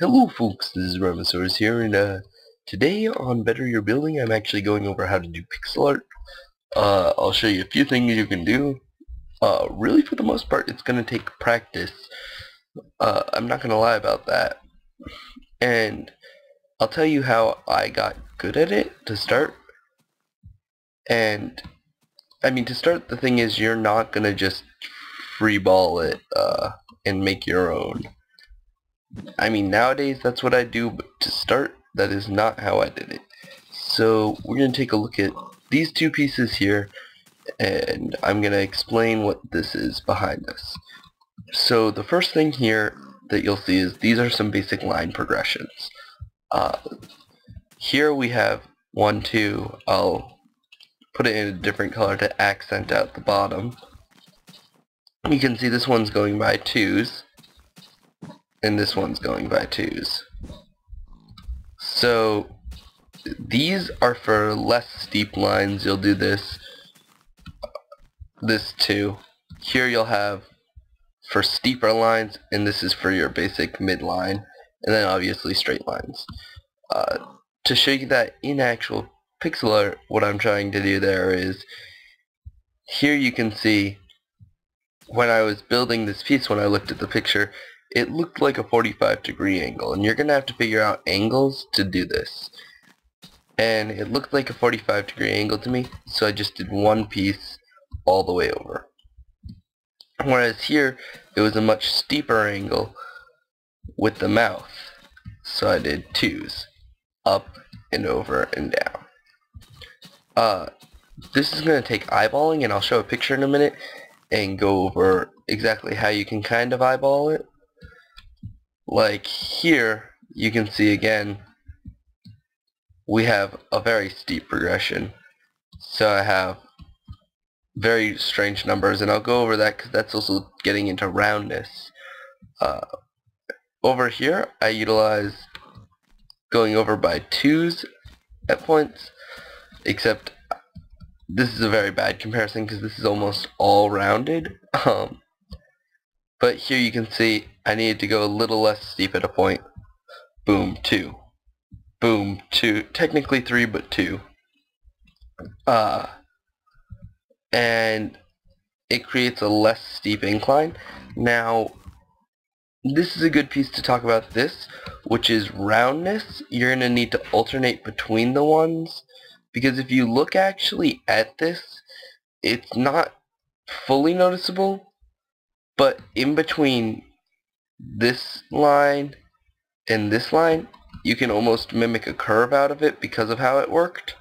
Hello folks, this is Ramasaurus here, and today on Better Your Building I'm actually going over how to do pixel art. I'll show you a few things you can do. Really for the most part it's going to take practice. I'm not going to lie about that. And I'll tell you how I got good at it to start. And, to start, the thing is you're not going to just freeball it and make your own. Nowadays that's what I do, but to start, that is not how I did it. So we're going to take a look at these two pieces here, and I'm going to explain what this is behind us. So the first thing here that you'll see is these are some basic line progressions. Here we have 1, 2, I'll put it in a different color to accent out the bottom. You can see this one's going by 2s. And this one's going by 2s. So these are for less steep lines. You'll do this 2. Here you'll have for steeper lines, and this is for your basic midline, and then obviously straight lines. To show you that in actual pixel art, what I'm trying to do there is, here you can see when I was building this piece, when I looked at the picture, it looked like a 45-degree angle, and you're going to have to figure out angles to do this. And it looked like a 45-degree angle to me, so I just did one piece all the way over. Whereas here, it was a much steeper angle with the mouth, so I did 2s, up and over and down. This is going to take eyeballing, and I'll show a picture in a minute and go over exactly how you can kind of eyeball it. Like here, you can see again, we have a very steep progression. So I have very strange numbers, and I'll go over that because that's also getting into roundness. Over here, I utilize going over by 2s at points, except this is a very bad comparison because this is almost all rounded. But here you can see I needed to go a little less steep at a point. Boom, 2. Boom, 2. Technically 3, but 2. And it creates a less steep incline. Now, this is a good piece to talk about this, which is roundness. You're going to need to alternate between the ones, because if you look actually at this, it's not fully noticeable. But in between this line and this line, you can almost mimic a curve out of it because of how it worked.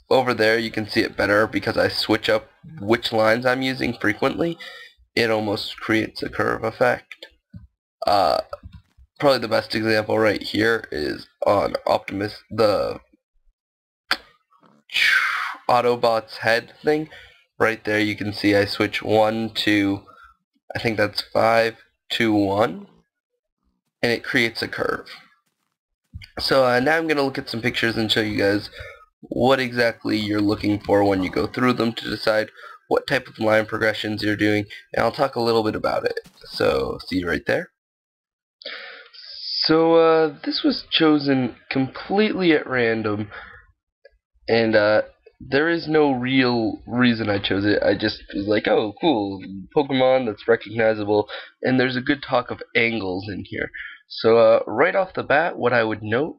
Over there you can see it better because I switch up which lines I'm using frequently. It almost creates a curve effect. Probably the best example right here is on Optimus, the Autobot's head thing. Right there you can see I switch 1 to, I think that's 5 to 1, and it creates a curve. So now I'm going to look at some pictures and show you guys what exactly you're looking for when you go through them to decide what type of line progressions you're doing, and I'll talk a little bit about it. So see you right there. So this was chosen completely at random, and there is no real reason I chose it. I just was like, oh, cool, Pokemon that's recognizable, and there's a good talk of angles in here. So right off the bat, what I would note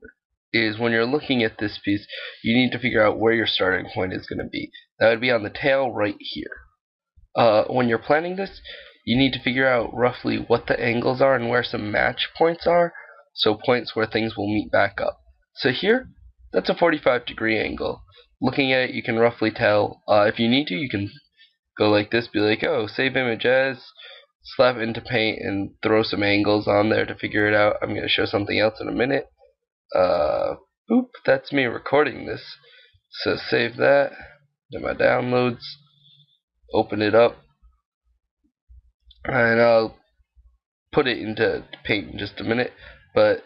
is when you're looking at this piece, you need to figure out where your starting point is going to be. That would be on the tail right here. When you're planning this, you need to figure out roughly what the angles are and where some match points are, so points where things will meet back up. So here, that's a 45-degree angle. Looking at it, you can roughly tell. If you need to, you can go like this, be like, oh, save image as, slap it into paint, and throw some angles on there to figure it out. I'm going to show something else in a minute. Oop, that's me recording this. So save that, to my downloads, open it up, and I'll put it into paint in just a minute. But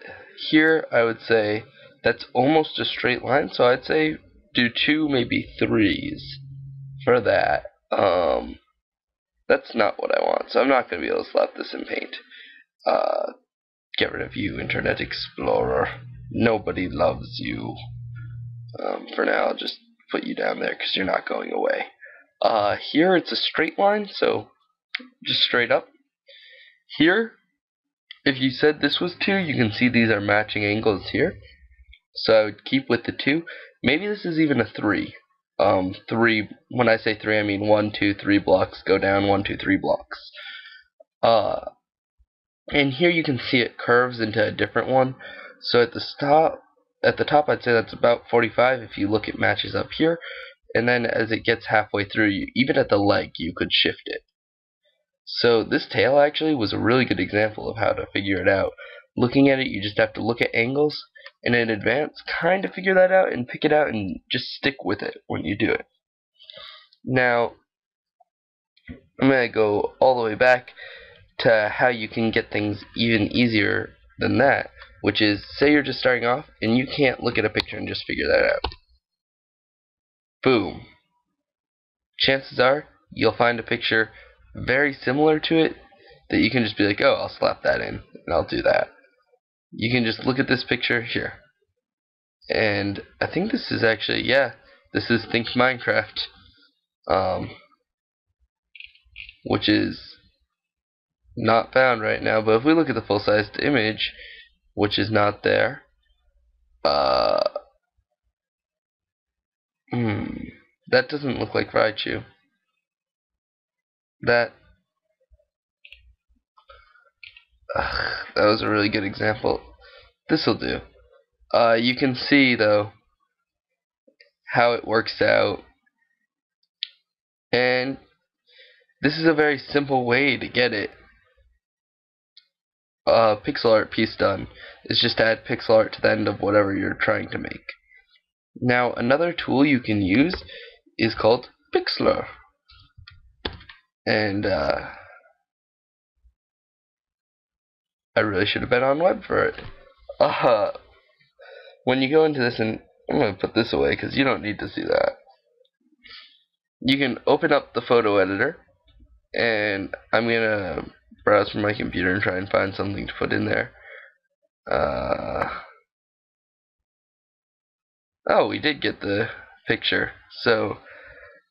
here, I would say that's almost a straight line, so I'd say do 2, maybe 3s for that. That's not what I want, so I'm not going to be able to slap this in paint. Uh, get rid of you, Internet Explorer. Nobody loves you. For now, I'll just put you down there because you're not going away. Here it's a straight line, so just straight up. Here, if you said this was 2, you can see these are matching angles here. So I would keep with the 2. Maybe this is even a 3. 3, when I say 3, I mean 1, 2, 3 blocks, go down 1, 2, 3 blocks. And here you can see it curves into a different one. So at the top I'd say that's about 45 if you look, it matches up here. And then as it gets halfway through, even at the leg, you could shift it. So this tail actually was a really good example of how to figure it out. Looking at it, you just have to look at angles, and in advance, kind of figure that out and pick it out and just stick with it when you do it. Now, I'm going to go all the way back to how you can get things even easier than that, which is, say you're just starting off, and you can't look at a picture and just figure that out. Boom. Chances are, you'll find a picture very similar to it that you can just be like, oh, I'll slap that in, and I'll do that. You can just look at this picture here. And I think this is actually, yeah, this is Think Minecraft, which is not found right now. But if we look at the full-sized image, which is not there, that doesn't look like Raichu. That was a really good example. This'll do. You can see, though, how it works out. And this is a very simple way to get it. Pixel art piece done is just add pixel art to the end of whatever you're trying to make. Now, another tool you can use is called pixlr. And I really should have been on web for it. When you go into this, and I'm going to put this away because you don't need to see that. You can open up the photo editor, and I'm going to browse from my computer and try and find something to put in there. Oh, we did get the picture. So,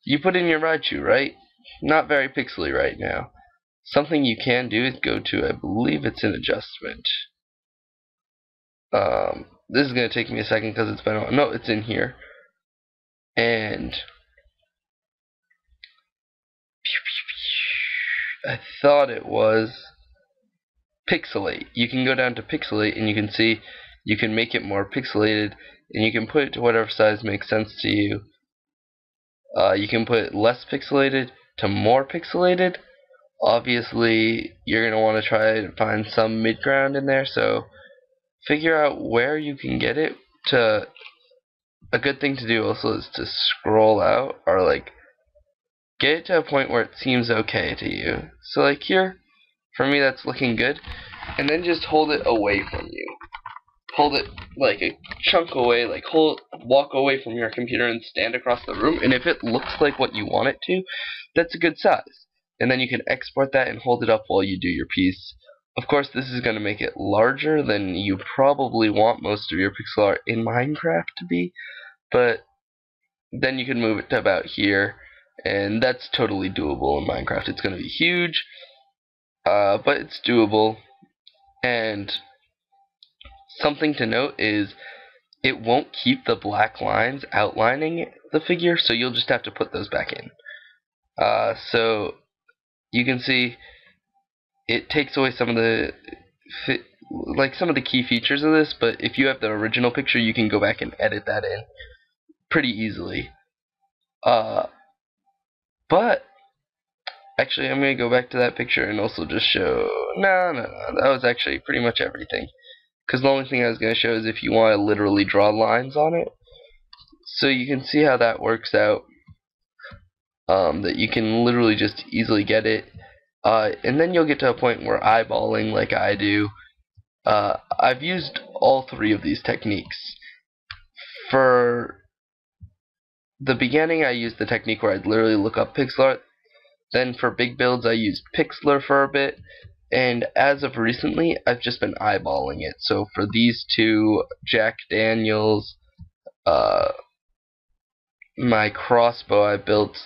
you put in your Raichu, right? Not very pixely right now. Something you can do is go to, I believe it's an adjustment. This is going to take me a second because it's been on. No, it's in here. And I thought it was pixelate. You can go down to pixelate and you can see you can make it more pixelated, and you can put it to whatever size makes sense to you. You can put it less pixelated to more pixelated. Obviously, you're going to want to try to find some mid-ground in there, so figure out where you can get it to. A good thing to do also is to scroll out, or like get it to a point where it seems okay to you. So like here, for me that's looking good, and then just hold it away from you. Hold it like a chunk away, like walk away from your computer and stand across the room, and if it looks like what you want it to, that's a good size. And then you can export that and hold it up while you do your piece. Of course, this is going to make it larger than you probably want most of your pixel art in Minecraft to be, but then you can move it to about here, and that's totally doable in Minecraft. It's going to be huge, but it's doable. And something to note is it won't keep the black lines outlining the figure, so you'll just have to put those back in. So you can see it takes away some of the some of the key features of this, but if you have the original picture, you can go back and edit that in pretty easily. But actually, I'm going to go back to that picture and also just show. No, that was actually pretty much everything. Because the only thing I was going to show is if you want to literally draw lines on it. So you can see how that works out. That you can literally just easily get it. And then you'll get to a point where eyeballing like I do. I've used all 3 of these techniques. For the beginning, I used the technique where I'd literally look up pixel art. Then for big builds, I used pixlr for a bit. And as of recently, I've just been eyeballing it. So for these two, Jack Daniels, my crossbow I built,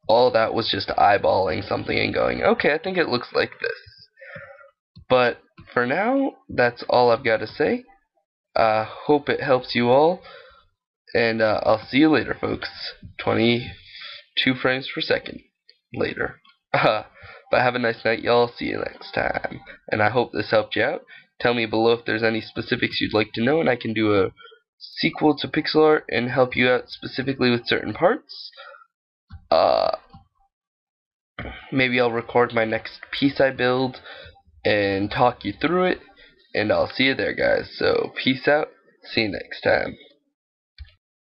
all that was just eyeballing something and going, okay, I think it looks like this. But for now, that's all I've got to say. Hope it helps you all, and I'll see you later, folks. 22 frames per second later. But have a nice night, y'all. See you next time. And I hope this helped you out. Tell me below if there's any specifics you'd like to know, and I can do a sequel to pixel art and help you out specifically with certain parts. Maybe I'll record my next piece I build and talk you through it, and I'll see you there, guys. So peace out. See you next time.